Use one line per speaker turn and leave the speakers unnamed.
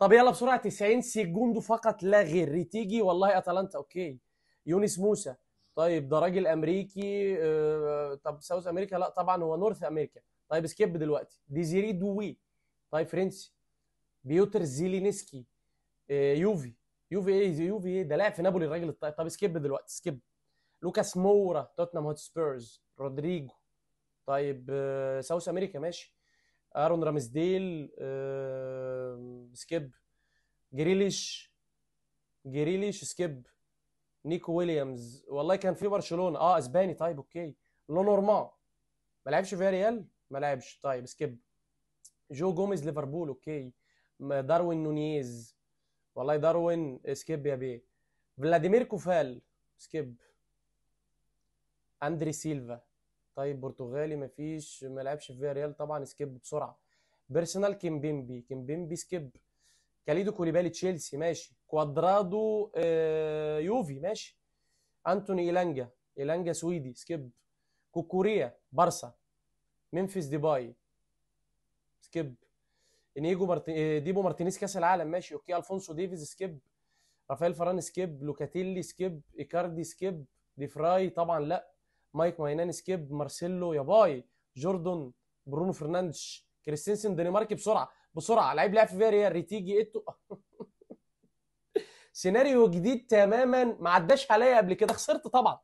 طب يلا بسرعه، 90 سكوند فقط لا غير. ريتيجي والله اتلانتا اوكي. يونس موسى. طيب ده راجل امريكي. طب ساوث امريكا؟ لا طبعا هو نورث امريكا. طيب سكيب دلوقتي. ديزيري دوي. طيب فرنسي. بيوتر زيلينسكي. يوفي. يوفي ايه ده؟ لاعب في نابولي الراجل الطيب. طب سكيب دلوقتي سكيب. لوكاس مورا توتنهام هوتسبيرز. رودريجو. طيب ساوث امريكا ماشي. ارون رامسديل. سكيب. جريليش. جريليش سكيب. نيكو ويليامز والله كان في برشلونة. اسباني. طيب اوكي. لونورمان. ما لعبش في ريال. ما لعبش. طيب سكيب. جو جوميز ليفربول اوكي. داروين نونيز. والله داروين سكيب يا بيه. فلاديمير كوفال. سكيب. اندري سيلفا. طيب برتغالي مفيش، ما لعبش في ريال طبعا. سكيب بسرعه. بيرسونال كيمبيمبي. كيمبيمبي سكيب. كاليدو كوليبالي تشيلسي ماشي. كوادرادو يوفي ماشي. انتوني إيلانجا. إيلانجا سويدي سكيب. كوكوريا بارسا. ممفيس ديباي سكيب. انيجو ديبو مارتينيز كاس العالم ماشي اوكي. الفونسو ديفيز سكيب. رافائيل فران سكيب. لوكاتيلي سكيب. ايكاردي سكيب. دي فراي طبعا لا. مايك ماينان سكيب. مارسيلو يا باي. جوردون. برونو فرنانديش. كريستنسن دنماركي بسرعه بسرعه. لعيب لعب في فياريال. ريتيجي ايتو. سيناريو جديد تماما ما عداش عليا قبل كده. خسرت طبعا.